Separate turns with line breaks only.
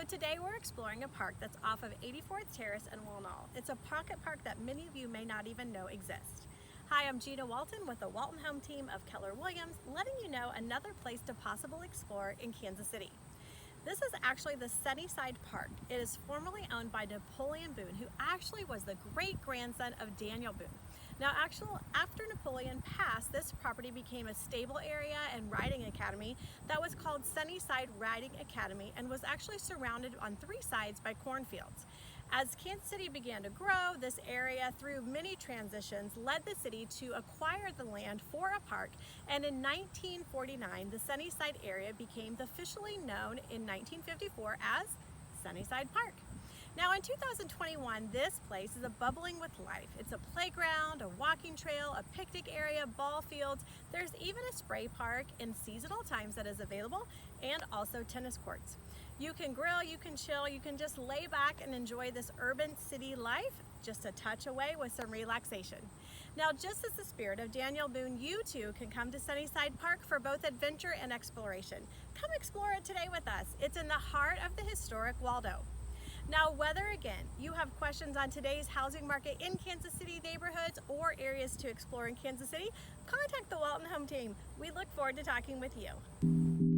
today we're exploring a park that's off of 84th Terrace in Waldo. It's a pocket park that many of you may not even know exists. Hi, I'm Gina Walton with the Walton Home Team of Keller Williams, letting you know another place to possibly explore in Kansas City. This is actually the Sunnyside Park. It is formerly owned by Napoleon Boone, who actually was the great-grandson of Daniel Boone. Now, after Napoleon passed, this property became a stable area and riding academy that was called Sunnyside Riding Academy and was actually surrounded on three sides by cornfields. As Kansas City began to grow, this area, through many transitions, led the city to acquire the land for a park, and in 1949, the Sunnyside area became officially known in 1954 as Sunnyside Park. Now in 2021, this place is bubbling with life. It's a playground, a walking trail, a picnic area, ball fields. There's even a spray park in seasonal times that is available, and also tennis courts. You can grill, you can chill, you can just lay back and enjoy this urban city life just a touch away with some relaxation. Now, just as the spirit of Daniel Boone, you too can come to Sunnyside Park for both adventure and exploration. Come explore it today with us. It's in the heart of the historic Waldo. Now, whether again you have questions on today's housing market in Kansas City neighborhoods or areas to explore in Kansas City, contact the Walton Home Team. We look forward to talking with you.